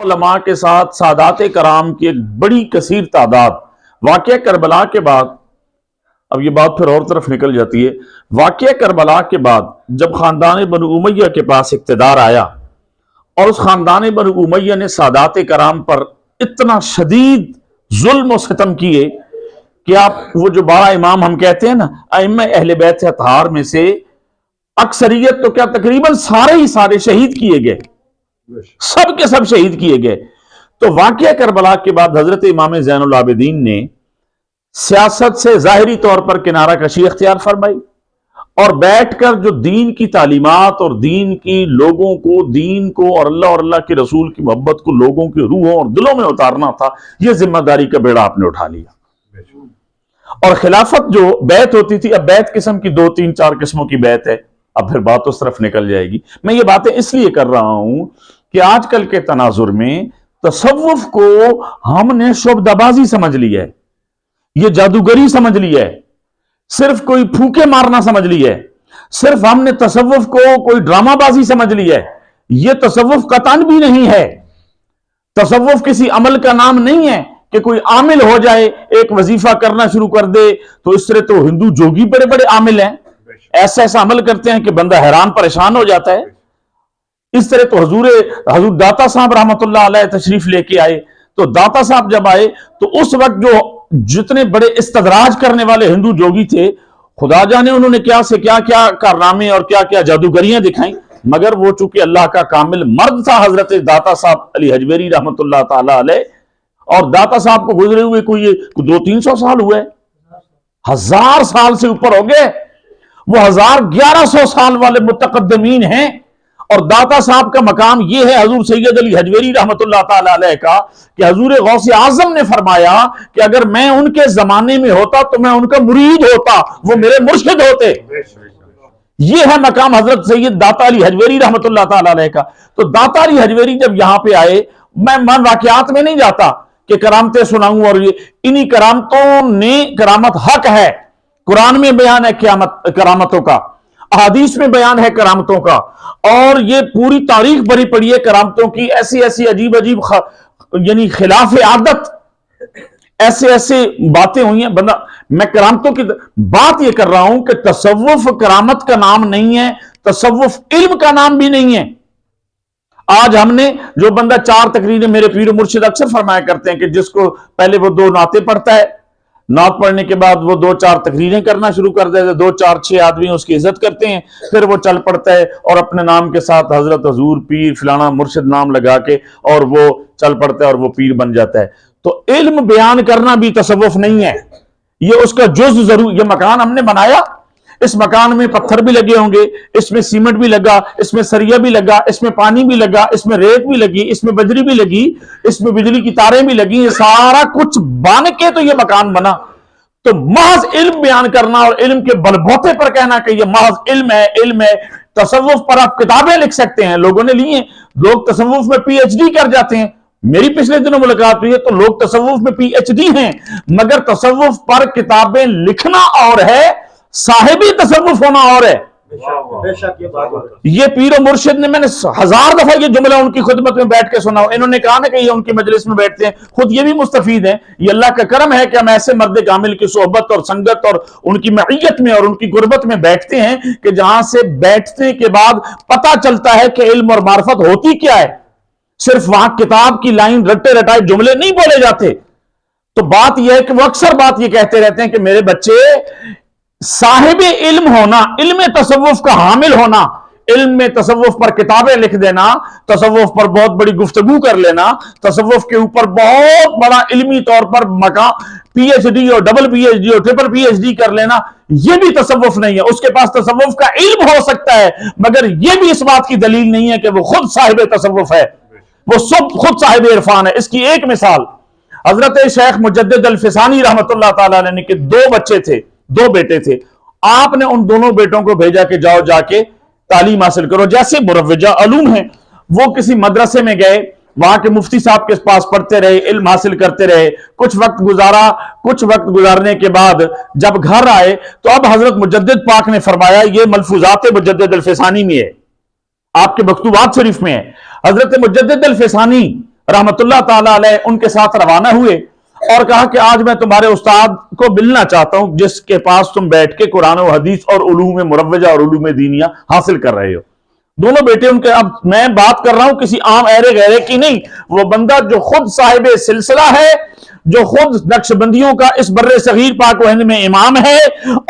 उलमा के साथ सादात कराम की एक बड़ी कसीर तादाद वाक़या करबला के बाद, अब ये बात फिर और तरफ निकल जाती है। वाक़या करबला के बाद जब खानदान बनु उमैया के पास इक़्तिदार आया और उस खानदान बनु उमैया ने सादात कराम पर इतना शदीद जुल्म और सितम किए कि आप वो जो बड़ा इमाम हम कहते हैं ना, अइम्मा अहले बैत अतहार में से अक्सरियत तो क्या तकरीबन सारे ही सारे शहीद किए गए, सब के सब शहीद किए गए। तो वाक़या करबला के बाद हजरत इमाम ज़ैनुल आबिदीन ने सियासत से जाहिरी तौर पर किनारा कशी इख्तियार फरमाई और बैठकर जो दीन की तालीमात और दीन की लोगों को, दीन को और अल्लाह के रसूल की मोहब्बत को लोगों की रूहों और दिलों में उतारना था, यह जिम्मेदारी का बेड़ा आपने उठा लिया। और खिलाफत जो बैत होती थी, अब बैत किस्म की 2, 3, 4 किस्मों की बैत है, अब फिर बात उस तरफ निकल जाएगी। मैं ये बातें इसलिए कर रहा हूं कि आजकल के तनाजुर में तसव्वुफ को हमने शुबदबाजी समझ लिया है, ये जादूगरी समझ लिया है, सिर्फ कोई फूके मारना समझ लिया है, सिर्फ हमने तसव्वुफ को कोई ड्रामाबाजी समझ लिया है। यह तसव्वुफ कतन भी नहीं है। तसव्वुफ किसी अमल का नाम नहीं है कि कोई आमिल हो जाए, एक वजीफा करना शुरू कर दे। तो इस तरह तो हिंदू जोगी बड़े बड़े आमिल हैं, ऐसा ऐसा अमल करते हैं कि बंदा हैरान परेशान हो जाता है। इस तरह तो हजूर दाता साहब रहमतुल्लाह अलैह तशरीफ लेके आए। तो दाता साहब जब आए तो उस वक्त जो जितने बड़े इस्तदराज करने वाले हिंदू जोगी थे, खुदा जाने उन्होंने क्या से क्या क्या कारनामे और क्या क्या जादूगरियां दिखाई, मगर वो चूंकि अल्लाह का कामिल मर्द था हजरत दाता साहब अली हजवेरी रहमतुल्लाह ताला अलैह, और दाता साहब को गुजरे हुए कोई 200-300 साल हुए, 1000 साल से ऊपर हो गए। वो 1100 साल वाले मुतकद्दमीन हैं। और दाता साहब का मकाम यह है हजूर सैयद अली हजवेरी रहमतुल्लाह ताला अलैह का कि हजूर गौसे आजम ने फरमाया कि अगर मैं उनके जमाने में होता तो मैं उनका मुरीद होता, वो मेरे मुर्शिद होते। यह है मकाम हजरत सैयद दाता अली हजवेरी रहमतुल्लाह ताला अलैह का। तो दाता अली हजवेरी जब यहां पे आए, मैं मन वाकयात में नहीं जाता कि करामतें सुनाऊं, और ये इन्हीं करामतों ने करामत हक है। कुरान में बयान है करामतों का, अहादीस में बयान है करामतों का, और ये पूरी तारीख भरी पड़ी है करामतों की। ऐसी ऐसी अजीब अजीब यानी खिलाफ आदत ऐसे ऐसे बातें हुई हैं। बंदा, मैं करामतों की बात ये कर रहा हूं कि तसव्वुफ करामत का नाम नहीं है, तसव्वुफ इल्म का नाम भी नहीं है। आज हमने जो बंदा 4 तकरीरें, मेरे पीर मुर्शिद अक्सर फरमाया करते हैं कि जिसको पहले वो 2 नाते पढ़ता है, नात पढ़ने के बाद वो 2-4 तकरीरें करना शुरू कर देते, 2-4-6 आदमी उसकी इज्जत करते हैं, फिर वो चल पड़ता है और अपने नाम के साथ हजरत, हजूर, पीर, फलाना, मुर्शिद नाम लगा के और वो चल पड़ता है और वो पीर बन जाता है। तो इल्म बयान करना भी तसव्वुफ नहीं है, ये उसका जुज़ जरूर। ये मकान हमने बनाया, इस मकान में पत्थर भी लगे होंगे, इसमें सीमेंट भी लगा, इसमें सरिया भी लगा, इसमें पानी भी लगा, इसमें रेत भी लगी, इसमें बजरी भी लगी, इसमें बिजली की तारें भी लगी, ये सारा कुछ बन के तो ये मकान बना। तो महज इल्म बयान करना और इल्म के बलबूते पर कहना कि ये महज इल्म है, इल्म है। तसव्वुफ पर आप किताबें लिख सकते हैं, लोगों ने ली हैं, लोग तसव्वुफ में PhD कर जाते हैं। मेरी पिछले दिनों मुलाकात हुई है तो लोग तसव्वुफ में PhD हैं, मगर तसव्वुफ पर किताबें लिखना और है, साहिबी तसव्वुफ होना और है। ये पीर और मुर्शिद ने, मैंने 1000 दफा ये जुमला उनकी खुदमत में बैठ के सुना। इन्होंने कहा ना कि ये उनकी मजलिस में बैठते हैं, खुद ये भी मुस्तफीद हैं। ये अल्लाह का करम है कि हम ऐसे मर्द कामिल की सोहबत और संगत और उनकी मईयत में और उनकी गुरबत में बैठते हैं कि जहां से बैठने के बाद पता चलता है कि इल्म और मार्फत होती क्या है। सिर्फ वहां किताब की लाइन रट्टे रटाए जुमले नहीं बोले जाते। तो बात यह है कि वो अक्सर बात यह कहते रहते हैं कि मेरे बच्चे, साहिब इल्म होना, इल्म तसव्वुफ का हामिल होना, इल्म में तसव्वुफ पर किताबें लिख देना, तसव्वुफ पर बहुत बड़ी गुफ्तगू कर लेना, तसव्वुफ के ऊपर बहुत बड़ा इल्मी तौर पर PhD और डबल PhD और ट्रिपल PhD कर लेना, यह भी तसव्वुफ नहीं है। उसके पास तसव्वुफ का इल्म हो सकता है, मगर यह भी इस बात की दलील नहीं है कि वो खुद साहिब तसव्वुफ है, वो सब खुद साहिब इरफान है। इसकी एक मिसाल, हजरत शेख मुजद्दिद अल फिसानी रहमतुल्लाह ताला अलैह के 2 बच्चे थे, 2 बेटे थे। आपने उन दोनों बेटों को भेजा कि जाओ जाके तालीम हासिल करो। जैसे मुरव्विजा अलूम है, वो किसी मदरसे में गए, वहां के मुफ्ती साहब के पास पढ़ते रहे, इल्म हासिल करते रहे, कुछ वक्त गुजारा। कुछ वक्त गुजारने के बाद जब घर आए तो अब हजरत मुजद्दिद पाक ने फरमाया, ये मलफूजात मुजद्दिद अल फिसानी में है, आपके मकतूबात शरीफ में है। हजरत मुजद्दिद अल फिसानी रहमतुल्लाह ताला अलैह उनके साथ रवाना हुए और कहा कि आज मैं तुम्हारे उस्ताद को मिलना चाहता हूं जिसके पास तुम बैठ के कुरान और हदीस और उलूम मुरव्वजा और उलूम दीनिया हासिल कर रहे हो। दोनों बेटे उनके, अब मैं बात कर रहा हूं किसी आम ऐरे गहरे की नहीं, वो बंदा जो खुद साहिब सिलसिला है, जो खुद नक्शबंदियों का इस बर्रे सगीर पाक व हिंद में इमाम है,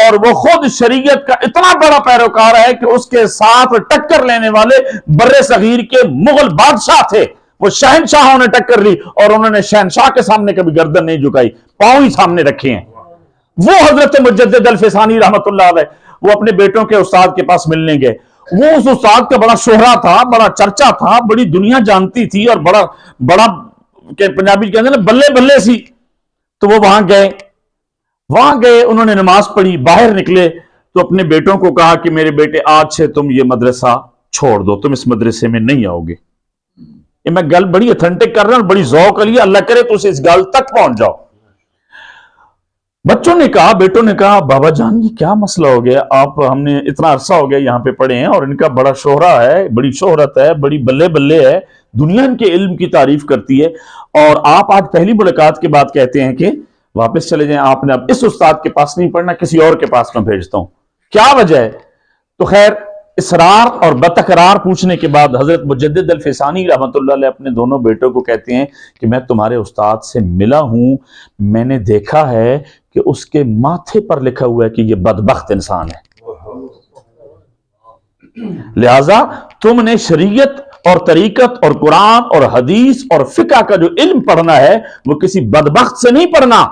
और वो खुद शरीयत का इतना बड़ा पैरोकार है कि उसके साथ टक्कर लेने वाले बर्रे सगीर के मुगल बादशाह थे। वो शहनशाहों ने टक्कर ली और उन्होंने शहनशाह के सामने कभी गर्दन नहीं झुकाई, पांव ही सामने रखे हैं। वो हजरत मुजद्दिद अल-फिसानी रहमतुल्लाह अलैह वो अपने बेटों के उस्ताद के पास मिलने गए। वो उस उस्ताद का बड़ा शोहरा था, बड़ा चर्चा था, बड़ी दुनिया जानती थी और बड़ा बड़ा के पंजाबी कहते हैं ना बल्ले बल्ले सी। तो वो वहां गए, उन्होंने नमाज पढ़ी, बाहर निकले तो अपने बेटों को कहा कि मेरे बेटे आज से तुम ये मदरसा छोड़ दो, तुम इस मदरसे में नहीं आओगे। ये मैं गल बड़ी ऑथेंटिक कर रहा हूं, बड़ी ज़ौक़ लिए, अल्लाह करे तो इस गल तक पहुंच जाओ। बच्चों ने कहा, बेटों ने कहा, बाबा जान ये क्या मसला हो गया, आप हमने इतना अरसा हो गया यहाँ पे पढ़े हैं और इनका बड़ा शोहरा है, बड़ी शोहरत है, बड़ी बल्ले बल्ले है, दुनिया इनके इल्म की तारीफ करती है, और आप आज पहली मुलाकात के बाद कहते हैं कि वापस चले जाएं, आपने अब इस उस्ताद के पास नहीं पढ़ना, किसी और के पास मैं भेजता हूं, क्या वजह है? तो खैर इसरार और बतकरार पूछने के बाद हजरत मुजद्दिद अल-फिसानी रहमतुल्लाह अलैह अपने दोनों बेटों को कहते हैं कि मैं तुम्हारे उस्ताद से मिला हूं, मैंने देखा है कि उसके माथे पर लिखा हुआ है कि यह बदबख्त इंसान है, लिहाजा तुमने शरीयत और तरीकत और कुरान और हदीस और फिका का जो इल्म पढ़ना है वो किसी बदबख्त से नहीं पढ़ना।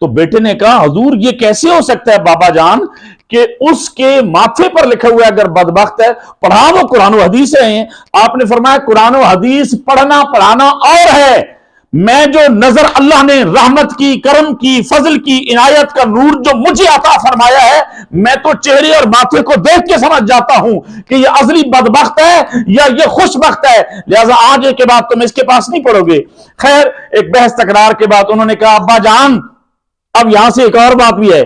तो बेटे ने कहा, हुजूर ये कैसे हो सकता है बाबा जान कि उसके माथे पर लिखा हुआ है अगर बदबख्त है, पढ़ा वो कुरान और हदीस है। आपने फरमाया कुरान और हदीस पढ़ना पढ़ाना और है, मैं जो नजर अल्लाह ने रहमत की, करम की, फजल की, इनायत का नूर जो मुझे अता फरमाया है, मैं तो चेहरे और माथे को देख के समझ जाता हूं कि ये अजली बदबख्त है या ये खुशबख्त है, लिहाजा आगे के बाद तुम इसके पास नहीं पढ़ोगे। खैर एक बहस तकरार के बाद उन्होंने कहा, अब्बा जान अब यहां से एक और बात भी है,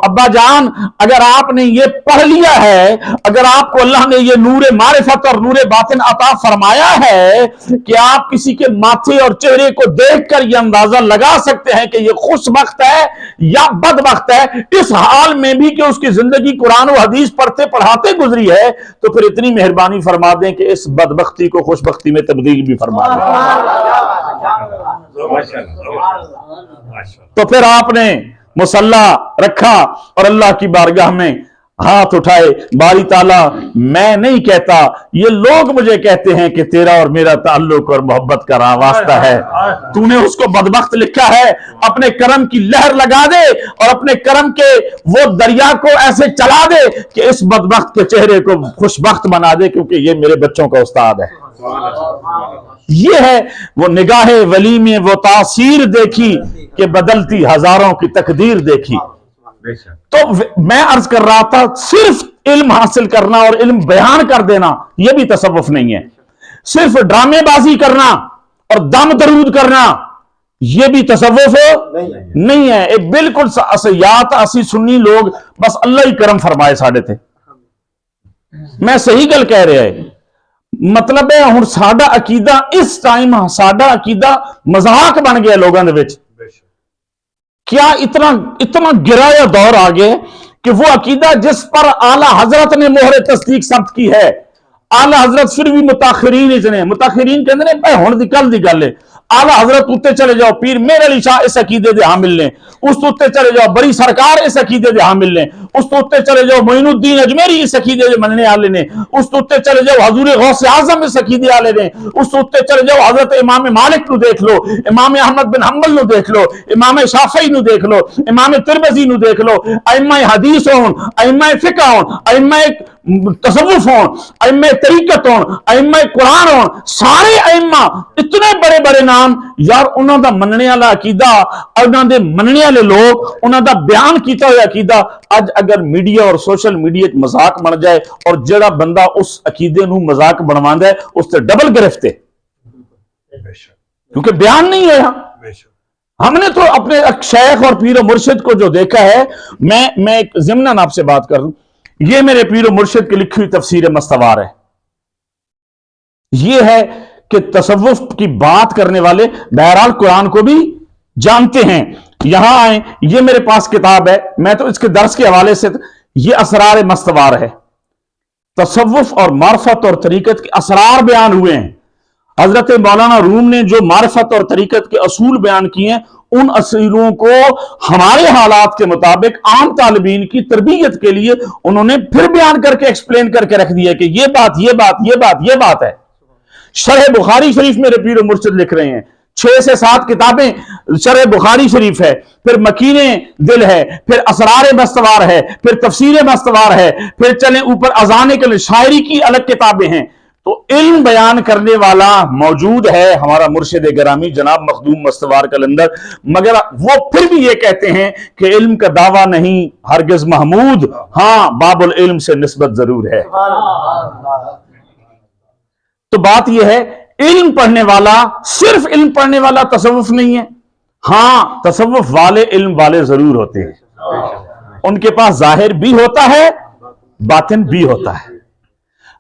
अब्बा जान अगर आपने ये पढ़ लिया है, अगर आपको अल्लाह ने ये नूरे मारिफत और नूरे बातिन अता फरमाया है कि आप किसी के माथे और चेहरे को देखकर ये अंदाजा लगा सकते हैं कि ये खुशबख्त है या बदबख्त है, इस हाल में भी कि उसकी जिंदगी कुरान और हदीस पढ़ते पढ़ाते गुजरी है, तो फिर इतनी मेहरबानी फरमा दें कि इस बदबख्ती को खुशबख्ती में तब्दील भी फरमा दें। तो फिर आपने मुसल्ला रखा और अल्लाह की बारगाह में हाथ उठाए, बारी ताला मैं नहीं कहता, ये लोग मुझे कहते हैं कि तेरा और मेरा ताल्लुक और मोहब्बत का वास्ता है, तूने उसको बदबख्त लिखा है, अपने करम की लहर लगा दे और अपने करम के वो दरिया को ऐसे चला दे कि इस बदबख्त के चेहरे को खुशबख्त बना दे, क्योंकि ये मेरे बच्चों का उस्ताद है। ये है वो निगाहे वली में वो तासीर देखी कि बदलती हजारों की तकदीर देखी। तो मैं अर्ज कर रहा था, सिर्फ इल्म हासिल करना और इल्म बयान कर देना यह भी तसव्वुफ नहीं है, सिर्फ ड्रामेबाजी करना और दम दरूद करना यह भी तसव्वुफ नहीं है। एक बिल्कुल असयात असी सुन्नी लोग बस अल्लाह ही करम फरमाए साढ़े थे, मैं सही गल कह रहा है, मतलब है हुण साडा अकीदा इस टाइम साडा अकीदा मजाक बन गया लोगों के विच। क्या इतना इतना गिराया दौर आ गया कि वो अकीदा जिस पर आला हजरत ने मोहरे तस्दीक सब्त की है, आला हजरत फिर भी मुताखिरीन इतने मुताखिरीन कहते हैं भाई हुण दी कल दी गल है, आला हजरत उत्ते चले जाओ पीर मेरे अली शाह इस अकीदे दे हां मिलने, उस तो उत्ते चले जाओ बड़ी सरकार इस अकीदे दे हां मिलने, उस तो उत्ते चले जाओ मोइनुद्दीन अजमेरी इस अकीदे दे मनने वाले ने, उस तो उत्ते चले जाओ हजूर गौसे आजम इस अकीदे वाले ने, उस तो उत्ते चले जाओ हजरत इमाम मालिक नु देख लो, इमाम अहमद बिन हंबल नु देख लो, इमाम शाफई नु देख लो, इमाम तिरमिज़ी नु देख लो, अइम्मा हदीस होन, अइम्मा फिक़ह होन, अइम्मा तसव्वुफ होन, अइम्मा तरीकत होन, अइम्मा कुरान होन, सारे अइम्मा इतने बड़े बड़े नाम यार, उन्हां दा मनने वाला अकीदा, उन्हां दे मनने वाले लोग, उन्हां दा बयान कीता हुआ अकीदा अज अगर मीडिया और सोशल मीडिया मजाक बन जाए और जेड़ा बंदा उस अकीदे नूं मजाक बनवांदा है उससे डबल गिरफ्त है, क्योंकि बयान नहीं है। हमने तो अपने शेख और पीर मुर्शिद को जो देखा है, मैं एक ज़िम्नन आपसे बात कर दूं, ये मेरे पीर मुर्शिद की लिखी हुई तफसीर मस्तवार है, ये है کہ تصوف کی بات کرنے والے بہرحال قرآن کو بھی جانتے ہیں. یہاں آئیں, یہ میرے پاس کتاب ہے, میں تو اس کے درس کے حوالے سے, یہ اسرار مستوار ہے. تصوف اور معرفت اور طریقت کے اسرار بیان ہوئے ہیں. حضرت مولانا روم نے جو معرفت اور طریقت کے اصول بیان کیے ہیں, ان اصولوں کو ہمارے حالات کے مطابق عام طالبین کی تربیت کے لیے انہوں نے پھر بیان کر کے ایکسپلین کر کے رکھ دیا کہ یہ بات یہ بات یہ بات یہ بات ہے. شرح بخاری شریف میرے پیر و مرشد لکھ رہے ہیں, 6 سے 7 کتابیں شرح بخاری شریف ہے, پھر مکین دل ہے, پھر اسرار مستوار ہے, پھر تفسیر مستوار ہے, پھر چلیں اوپر اذان کے شاعری کی الگ کتابیں ہیں. تو علم بیان کرنے والا موجود ہے ہمارا مرشد گرامی جناب مخدوم مستوار قلندر, مگر وہ پھر بھی یہ کہتے ہیں کہ علم کا دعویٰ نہیں ہرگز محمود, ہاں باب العلم سے نسبت ضرور ہے. تو بات یہ ہے, علم پڑھنے والا, صرف علم پڑھنے والا تصوف نہیں ہے. ہاں تصوف والے علم والے ضرور ہوتے ہیں, ان کے پاس ظاہر بھی ہوتا ہے باطن بھی ہوتا ہے.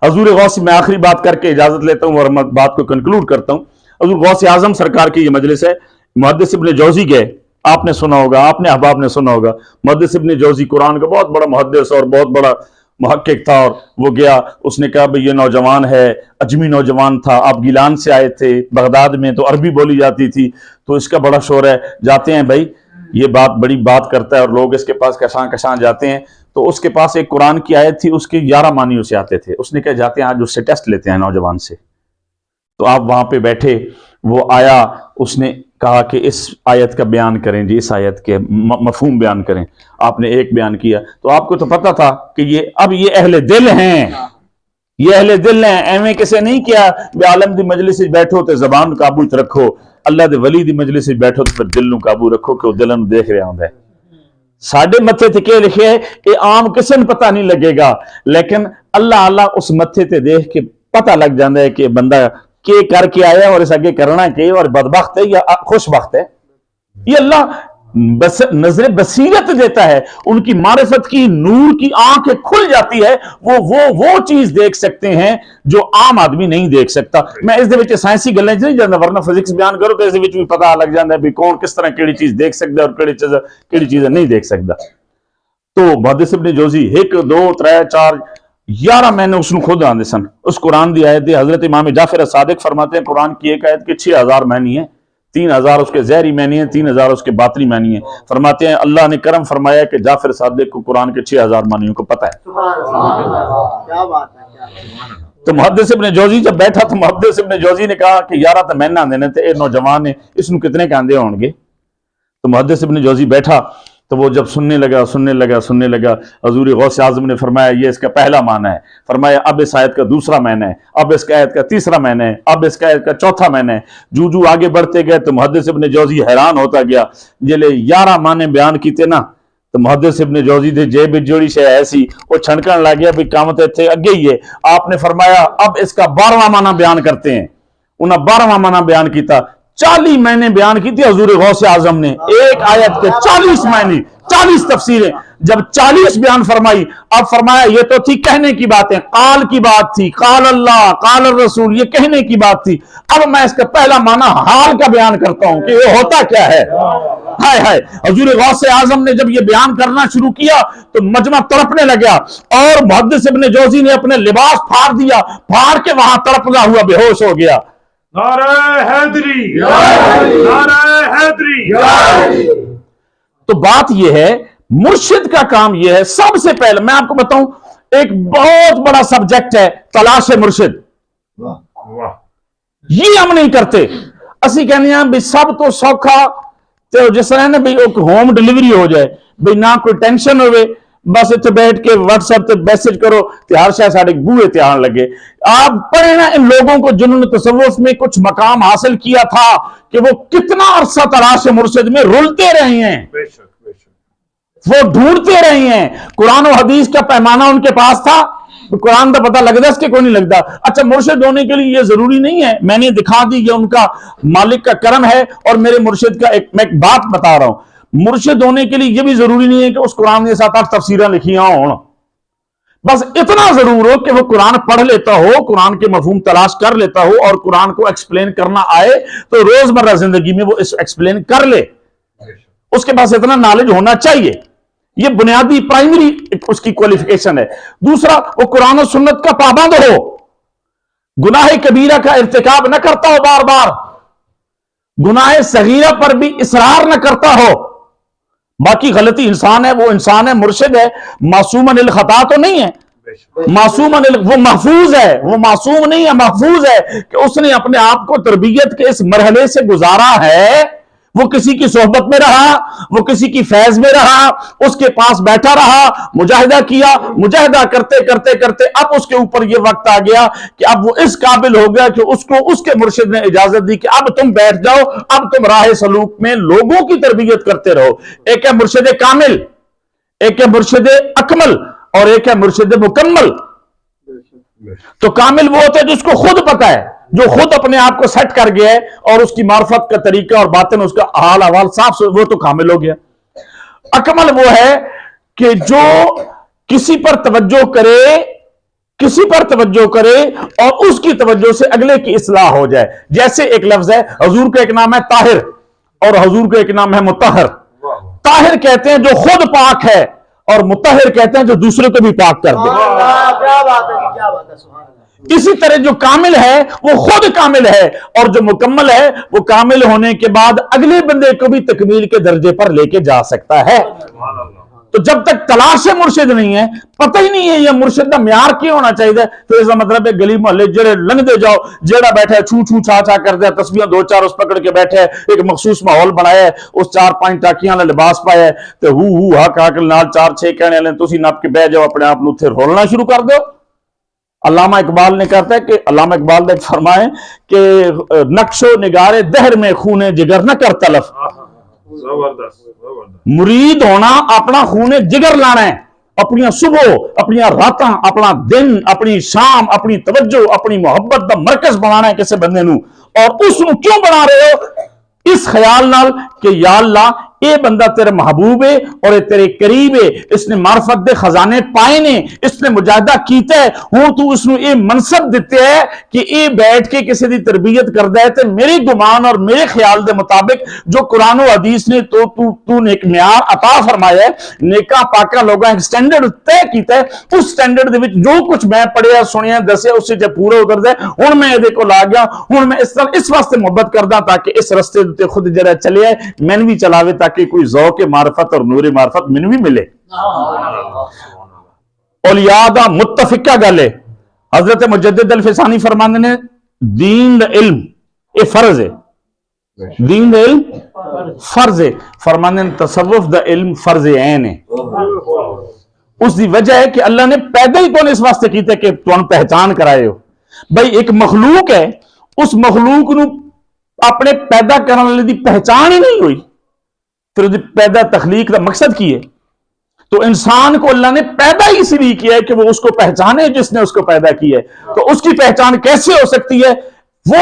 حضور غوث, میں آخری بات کر کے اجازت لیتا ہوں اور بات کو کنکلوڈ کرتا ہوں. حضور غوث اعظم سرکار کی یہ مجلس ہے. محدث ابن جوزی گئے, آپ نے سنا ہوگا, آپ نے احباب نے سنا ہوگا. محدث ابن جوزی قرآن کا بہت بڑا محدث اور بہت بڑا محقق تھا, اور وہ گیا, اس نے کہا بھئی یہ نوجوان ہے, اجمی نوجوان تھا, آپ گیلان سے آئے تھے, بغداد میں تو عربی بولی جاتی تھی, تو اس کا بڑا شور ہے, جاتے ہیں بھائی یہ بات بڑی بات کرتا ہے, اور لوگ اس کے پاس کشاں کشاں جاتے ہیں. تو اس کے پاس ایک قرآن کی آیت تھی, اس کے 11 معنی اسے آتے تھے. اس نے کہا جاتے ہیں آج اس سے ٹیسٹ لیتے ہیں نوجوان سے. تو آپ وہاں پہ بیٹھے, وہ آیا, اس نے کہا کہ اس آیت کا بیان کریں جی, اس آیت کے مفہوم بیان کریں. آپ نے ایک بیان کیا, تو آپ کو تو پتا تھا کہ یہ اہل دل ہیں, یہ اہل دل ہیں. ایویں کسے نہیں کیا بے عالم دی مجلس بیٹھو تے زبان قابو چ رکھو, اللہ دے ولی دی مجلس بیٹھو تے پھر دل نو قابو رکھو کہ وہ دل نو دیکھ رہا ہوندا ہے. ساڈے متھے تے کہ لکھے ہے یہ عام کسے نوں پتہ نہیں لگے گا, لیکن اللہ اس متھے تے دیکھ کے پتہ لگ جاندا ہے کہ بندہ کہ کر کے آیا اور اس آگے کرنا کہ, اور بدبخت ہے یا خوش بخت ہے. یہ اللہ نظر بصیرت دیتا ہے, ان کی معرفت کی نور کی آنکھیں کھل جاتی ہے, وہ چیز دیکھ سکتے ہیں جو عام آدمی نہیں دیکھ سکتا. میں اس دے وچ سائنسی گلاں نہیں جاندا, ورنہ فزکس بیان کرو تو اس دے وچ بھی پتہ لگ جاندا ہے بھی کون کس طرح کیڑی چیز دیکھ سکدا ہے اور کیڑی چیز نہیں دیکھ سکدا. تو محدث ابن جوزی 1 2 3 4 11 مہینے اس نے خود آندے سن. اس قرآن دی آیت دی حضرت امام جعفر صادق فرماتے ہیں قرآن کی ایک آیت کے 6000 معنی ہیں, 3000 اس کے ظاہری معنی ہیں, 3000 اس کے باطنی معنی ہیں. فرماتے ہیں اللہ نے کرم فرمایا کہ جعفر صادق کو قرآن کے 6000 معنیوں کو پتہ ہے. کیا بات ہے. تو محدث ابن جوزی جب بیٹھا تو محدث ابن جوزی نے کہا کہ 11 تو مہینہ آندے نے تے اے نوجوان نے اس نو کتنے کاندے ہون گے. تو محدث ابن جوزی بیٹھا تو وہ جب سننے لگا حضور غوث اعظم نے فرمایا یہ اس کا پہلا معنی ہے. فرمایا اب اس آیت کا دوسرا معنی ہے, اب اس کا آیت کا تیسرا معنی ہے, اب اس کا آیت کا چوتھا معنی ہے. جو آگے بڑھتے گئے تو محدث ابن جوزی حیران ہوتا گیا. جلے 11 معنی بیان کیتے نا تو محدث ابن جوزی دے جیب جوڑی شے ایسی وہ چھنکن لگ گیا بھی کام تے تھے اگے ہی ہے. آپ نے فرمایا اب اس کا 12واں معنی بیان کرتے ہیں. انہاں 12واں معنی بیان کیتا. 40 معنی بیان کی تھی حضور غوث اعظم نے, ایک آیت کے 40 معنی, 40 تفسیریں. جب 40 بیان فرمائی, اب فرمایا یہ تو تھی کہنے کی باتیں, قال کی بات تھی, قال اللہ قال الرسول, یہ کہنے کی بات تھی. اب میں اس کا پہلا معنی حال کا بیان کرتا ہوں کہ یہ ہوتا کیا ہے. ہائے ہائے, حضور غوث اعظم نے جب یہ بیان کرنا شروع کیا تو مجمع تڑپنے لگا, اور محدث ابن جوزی نے اپنے لباس پھاڑ دیا, پھاڑ کے وہاں تڑپتا ہوا بے ہوش ہو گیا. نعرہ حیدری, نعرہ حیدری. تو بات یہ ہے, مرشد کا کام یہ ہے. سب سے پہلے میں آپ کو بتاؤں ایک بہت بڑا سبجیکٹ ہے تلاش مرشد. یہ ہم نہیں کرتے. اسی کہنے ہیں بھی سب تو سوکھا تو جس طرح نا بھی ہوم ڈیلیوری ہو جائے, بھی نہ کوئی ٹینشن ہوئے, بس اتنے بیٹھ کے واٹس ایپ تے میسج کرو تے ہر شے ساڈے بوئے تے آن لگے. آپ پڑھیں نا ان لوگوں کو جنہوں نے تصوف میں کچھ مقام حاصل کیا تھا کہ وہ کتنا عرصہ تلاش مرشد میں رلتے رہے ہیں, وہ ڈھونڈتے رہے ہیں. قرآن و حدیث کا پیمانہ ان کے پاس تھا, قرآن کا پتہ لگتا اس کے کوئی نہیں لگتا. اچھا مرشد ہونے کے لیے یہ ضروری نہیں ہے, میں نے دکھا دی یہ ان کا مالک کا کرم ہے. اور میرے مرشد کا میں ایک بات بتا رہا ہوں, مرشد ہونے کے لیے یہ بھی ضروری نہیں ہے کہ اس قرآن کے 7-8 تفسیریں لکھیاں ہوں. بس इतना जरूर हो कि वो कुरान पढ़ लेता हो, कुरान के मफहूम तलाश कर लेता हो और कुरान को एक्सप्लेन करना आए तो रोजमर्रा जिंदगी में वो इस एक्सप्लेन कर ले, उसके पास इतना नॉलेज होना चाहिए। ये बुनियादी प्राइमरी उसकी क्वालिफिकेशन है। दूसरा, वो कुरान और सुन्नत का पाबंद हो, गुनाह कबीरा का इर्तिकाब न करता हो, बार बार गुनाह सगीरा पर भी इसरार न करता हो। बाकी गलती इंसान है, वो इंसान है, मुर्शिद है, मासूम अनिल खता तो नहीं है, मासूम अनिल, वो महफूज है, वो मासूम नहीं है, महफूज है कि उसने अपने आप को तरबियत के इस मरहले से गुजारा है। वो किसी की सोहबत में रहा, वो किसी की फैज में रहा, उसके पास बैठा रहा, मुजाहिदा किया, मुजाहिदा करते करते करते अब उसके ऊपर ये वक्त आ गया कि अब वो इस काबिल हो गया कि उसको उसके मुर्शिद ने इजाजत दी कि अब तुम बैठ जाओ, अब तुम राह सलूक में लोगों की तरबियत करते रहो। एक है मुर्शिद कामिल, एक है मुर्शिद अकमल और एक है मुर्शिद मुकम्मल। तो कामिल वो होता है जिसको खुद पता है, जो खुद अपने आप को सेट कर गया है और उसकी मार्फत का तरीका और बातें उसका हाल अहवाल साफ, वो तो कामिल हो गया। अकमल वो है कि जो किसी पर तवज्जो करे, किसी पर तवज्जो करे और उसकी तवज्जो से अगले की इस्लाह हो जाए। जैसे एक लफ्ज है, हजूर का एक नाम है ताहिर और हजूर का एक नाम है मुतहर। ताहिर कहते हैं जो खुद पाक है और मुतहर कहते हैं जो दूसरे को भी पाक कर दे। क्या बात है, क्या बात है, सुभान अल्लाह। इसी तरह जो कामिल है वो खुद कामिल है और जो मुकम्मल है वो कामिल होने के बाद अगले बंदे को भी तकमील के दर्जे पर लेके जा सकता है। तो जब तक तलाश मुर्शिद नहीं है, पता ही नहीं है ये मुर्शिद का म्यार क्या होना चाहिए, तो इसका मतलब है गली मोहल्ले जेड़े लंघते जाओ, जेड़ा बैठा है छू छू छा छा करता है, तस्वीरें दो चार उस पकड़ के बैठे है, एक मखसूस माहौल बनाया है, उस चार पांच टाकियां वाला लिबास पाया है, तो हू हक हक नाल चार छे कहने वाले तुसी नप के बह जाओ, अपने आप को उत्थे रोलना शुरू कर दो। अल्लामा इकबाल ने कहता है कि अल्लामा इकबाल ने फरमाए कि नक्शो निगारे दहर में खूने जिगर न कर तलफ। मुरीद होना अपना खूने जिगर लाना है, अपनी सुबह, अपनी रातां, अपना दिन, अपनी शाम, अपनी तवज्जो, अपनी मोहब्बत का मरकज बनाना है किसी बंदे नू। और उसनू क्यों बना रहे हो? इस ख्याल नाल कि या अल्लाह ये बंदा तेरे महबूब है और ये तेरे करीब है, इसने मार्फत दे खजाने पाए ने, इसने मुजाहिदा कीता है, हूं तू उसनू ये मनसब दिते है कि ये बैठ के किसी दी तरबियत करदा है। ते मेरे गुमान और मेरे ख्याल दे मुताबिक जो कुरान और हदीस ने तो तू एक म्यार अता फरमाया है, नेका पाका लोगों एक स्टैंडर्ड तय कीता है, उस स्टैंडर्ड दे विच जो कुछ मैं पढ़िया सुनिया दसिया उससे जे पूरा उतरदा है, हुण मैं इहदे कोल आ गया, हुण मैं इस तरह इस वास्ते मोहब्बत करदा ताकि इस रस्ते ते खुद जरा चले आए, मैनू भी चलावे ताकि कोई ज़ौक़ मार्फत और नूर मार्फत मैनू भी मिले। औलिया दा मुत्तफिका गल है। हजरत मुजद्दिद अल फिसानी फरमाते ने दीन दा इल्म ये फर्ज है, दीन दा इल्म फर्ज है, फरमाते ने तसव्वुफ दा इल्म फर्ज ऐन है। उसकी वजह है कि अल्लाह ने पैदा ही कौन इस वास्ते किया कि तुम पहचान कराए हो। भाई एक मखलूक है, उस मखलूक नू अपने पैदा करने वाले दी पहचान ही नहीं हुई, फिर पैदा तखलीक का मकसद की है। तो इंसान को अल्लाह ने पैदा ही इसलिए किया है कि वो उसको पहचाने जिसने उसको पैदा किया है। तो उसकी पहचान कैसे हो सकती है? वो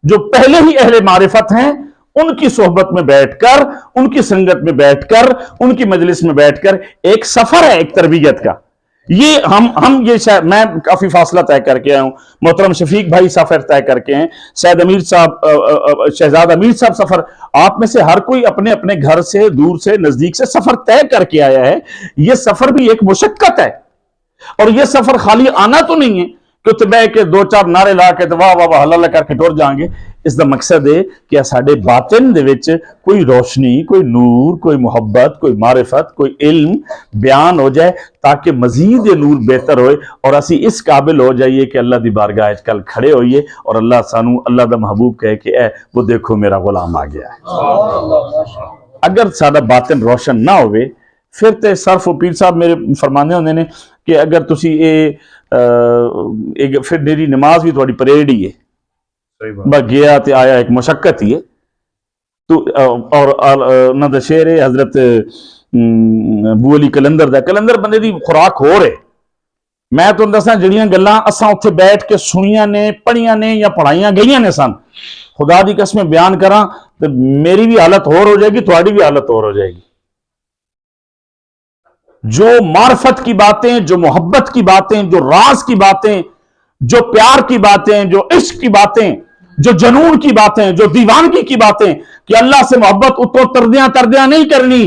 जो पहले ही अहले मारिफत हैं उनकी सोहबत में बैठकर, उनकी संगत में बैठकर, उनकी मजलिस में बैठकर, एक सफर है एक तरबियत का। ये हम ये मैं काफी फासला तय करके आया हूं, मोहतरम शफीक भाई सफर तय करके हैं, सैयद अमीर साहब, शहजाद अमीर साहब सफर, आप में से हर कोई अपने अपने घर से, दूर से, नजदीक से सफर तय करके आया है। ये सफर भी एक मुशक्कत है और ये सफर खाली आना तो नहीं है कि उत्ते बह के दो चार नारे ला के वाह वाह वाह हल्ला करके टुर जाएंगे। इसका मकसद है कि साडे बातिन दे विच कोई रोशनी, कोई नूर, कोई मोहब्बत, कोई मारिफत, कोई इल्म बयान हो जाए ताकि मजीद ये नूर बेहतर होए और असी इस काबिल हो जाइए कि अल्लाह दी बारगाह कल खड़े होइए और अल्लाह सानू अल्लाह दा महबूब कहे कि ए वो देखो मेरा गुलाम आ गया है। अगर साडा बातिन रोशन ना होवे फिर तो सरफ पीर साहब मेरे फरमाने होंदे ने कि अगर तुसी एक फिर मेरी नमाज भी थोड़ी परेड ही है, बस गया तो आया एक मुशक्कत ही है। तो और उन्होंने शेर है हजरत बू अली कलंदर दा, कलंदर बंदे दी खुराक हो रहे। मैं तुहानू दसां जिहड़ियां गल्लां असां उत्थे बैठ के सुनियां ने, पढ़ियां ने या पढ़ाइयां गईयां ने सन, खुदा दी कसम बयान करां तो मेरी भी हालत होर हो जाएगी, तुहाडी भी हालत होर हो जाएगी। جو معرفت کی باتیں، جو محبت کی باتیں، جو راز کی باتیں، جو پیار کی باتیں، جو عشق کی باتیں، جو جنون کی باتیں، جو دیوانگی کی باتیں، کہ اللہ سے محبت اتو تردیاں نہیں کرنی،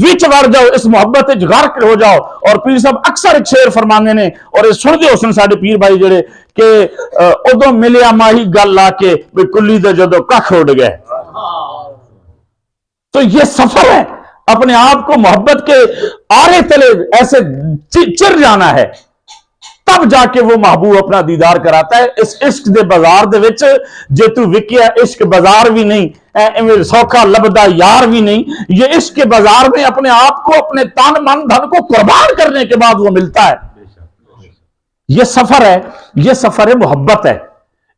وچ ور جاؤ، اس محبت غرق ہو جاؤ۔ اور پیر صاحب اکثر ایک شعر فرمانے نے، اور یہ سن دے حسن ساڈے پیر بھائی جڑے، کہ ادو ملیا ماہی گل لا کے بے کلی دے جدو ککھ اڑ گئے۔ تو یہ سفر ہے، اپنے آپ کو محبت کے آرے تلے ایسے چر جانا ہے، تب جا کے وہ محبوب اپنا دیدار کراتا ہے۔ اس عشق دے بازار دے وچ جے تو وکیا عشق بازار بھی نہیں، سوکھا لبدا یار بھی نہیں، یہ عشق کے بازار میں اپنے آپ کو، اپنے تن من دھن کو قربان کرنے کے بعد وہ ملتا ہے۔ یہ سفر ہے، یہ سفر محبت ہے،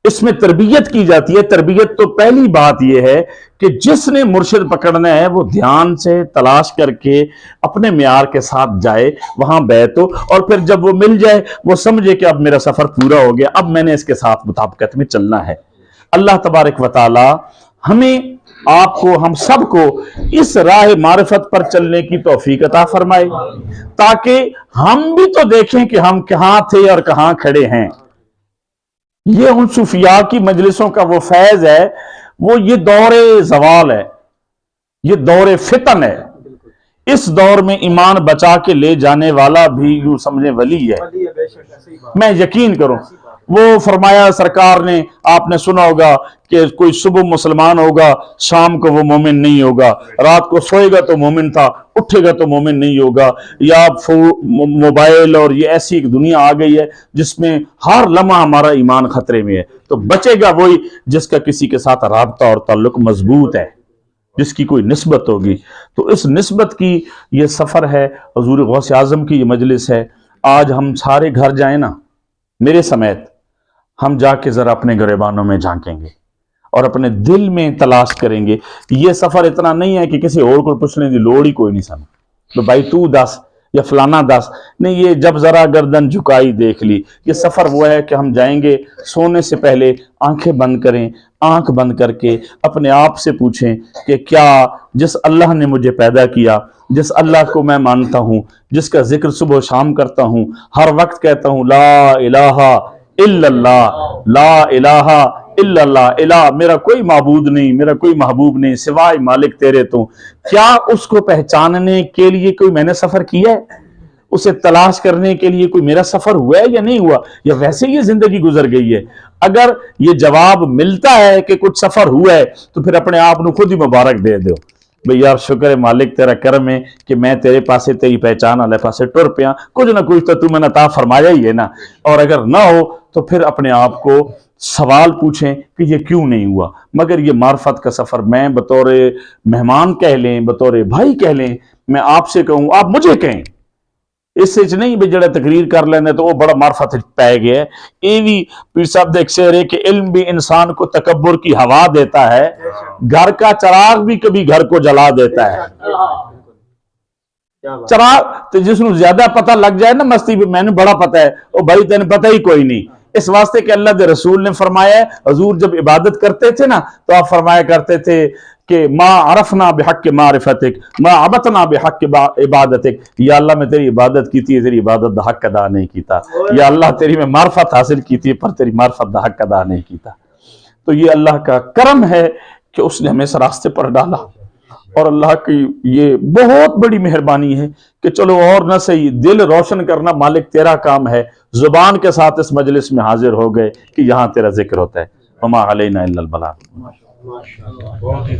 اس میں تربیت کی جاتی ہے۔ تربیت تو پہلی بات یہ ہے کہ جس نے مرشد پکڑنا ہے وہ دھیان سے تلاش کر کے اپنے معیار کے ساتھ جائے، وہاں بیعت ہو، اور پھر جب وہ مل جائے وہ سمجھے کہ اب میرا سفر پورا ہو گیا، اب میں نے اس کے ساتھ مطابقت میں چلنا ہے۔ اللہ تبارک و تعالی ہمیں، آپ کو، ہم سب کو اس راہ معرفت پر چلنے کی توفیق عطا فرمائے، تاکہ ہم بھی تو دیکھیں کہ ہم کہاں تھے اور کہاں کھڑے ہیں۔ یہ ان صوفیاء کی مجلسوں کا وہ فیض ہے، وہ یہ دور زوال ہے، یہ دور فتن ہے۔ اس دور میں ایمان بچا کے لے جانے والا بھی یوں سمجھیں ولی ہے۔ میں یقین کروں، وہ فرمایا سرکار نے، آپ نے سنا ہوگا کہ کوئی صبح مسلمان ہوگا، شام کو وہ مومن نہیں ہوگا، رات کو سوئے گا تو مومن تھا، اٹھے گا تو مومن نہیں ہوگا، یا موبائل اور یہ ایسی ایک دنیا آ گئی ہے جس میں ہر لمحہ ہمارا ایمان خطرے میں ہے۔ تو بچے گا وہی جس کا کسی کے ساتھ رابطہ اور تعلق مضبوط ہے، جس کی کوئی نسبت ہوگی۔ تو اس نسبت کی یہ سفر ہے، حضور غوث اعظم کی یہ مجلس ہے۔ آج ہم سارے گھر جائیں نا، میرے سمیت، ہم جا کے ذرا اپنے گریبانوں میں جھانکیں گے اور اپنے دل میں تلاش کریں گے۔ یہ سفر اتنا نہیں ہے کہ کسی اور کو پوچھنے کی لوڑ ہی کوئی نہیں سن، تو بھائی تو دس یا فلانا دس، نہیں، یہ جب ذرا گردن جھکائی دیکھ لی۔ یہ سفر وہ ہے کہ ہم جائیں گے، سونے سے پہلے آنکھیں بند کریں، آنکھ بند کر کے اپنے آپ سے پوچھیں کہ کیا جس اللہ نے مجھے پیدا کیا، جس اللہ کو میں مانتا ہوں، جس کا ذکر صبح و شام کرتا ہوں، ہر وقت کہتا ہوں لا الہ الا اللہ، لا الہ الا اللہ، الہ میرا کوئی معبود نہیں، میرا کوئی محبوب نہیں سوائے مالک تیرے تو، کیا اس کو پہچاننے کے لیے کوئی میں نے سفر کیا ہے؟ اسے تلاش کرنے کے لیے کوئی میرا سفر ہوا ہے یا نہیں ہوا، یا ویسے یہ زندگی گزر گئی ہے؟ اگر یہ جواب ملتا ہے کہ کچھ سفر ہوا ہے تو پھر اپنے آپ کو خود ہی مبارک دے دو، بھئی یار شکر ہے مالک تیرا کرم ہے کہ میں تیرے پاسے تیری پہچان والے پاسے ٹر پیا، کچھ نہ کچھ تو میں نے عطا فرمایا ہی ہے نا۔ اور اگر نہ ہو تو پھر اپنے آپ کو سوال پوچھیں کہ یہ کیوں نہیں ہوا۔ مگر یہ معرفت کا سفر، میں بطور مہمان کہہ لیں، بطور بھائی کہہ لیں، میں آپ سے کہوں، آپ مجھے کہیں، اس سے نہیں بھی جڑا تقریر کر لینے تو وہ بڑا معرفت پہ گیا ہے۔ یہ بھی پیر صاحب دیکھ سے رہے کہ علم بھی انسان کو تکبر کی ہوا دیتا ہے، گھر کا چراغ بھی کبھی گھر کو جلا دیتا ہے۔ چراغ تو جس نو زیادہ پتہ لگ جائے نا مستی بھی، میں نے بڑا پتہ ہے، وہ بھائی تینے پتہ ہی کوئی نہیں، اس واسطے کہ اللہ دے رسول نے فرمایا ہے، حضور جب عبادت کرتے تھے نا تو آپ فرمایا کرتے تھے کہ ما عرفنا بحق معرفتک ما عبدنا بحق عبادتک، یا اللہ میں تیری عبادت کی تھی، تیری عبادت دا حق ادا نہیں کیتا، یا اللہ تیری میں معرفت حاصل کی تھی پر تیری معرفت دا حق ادا نہیں کیتا۔ تو یہ اللہ کا کرم ہے کہ اس نے ہمیں اس راستے پر ڈالا، اور اللہ کی یہ بہت بڑی مہربانی ہے کہ چلو اور نہ صحیح دل روشن کرنا مالک تیرا کام ہے، زبان کے ساتھ اس مجلس میں حاضر ہو گئے کہ یہاں تیرا ذکر ہوتا ہے۔ وما علینا الا البلاغ۔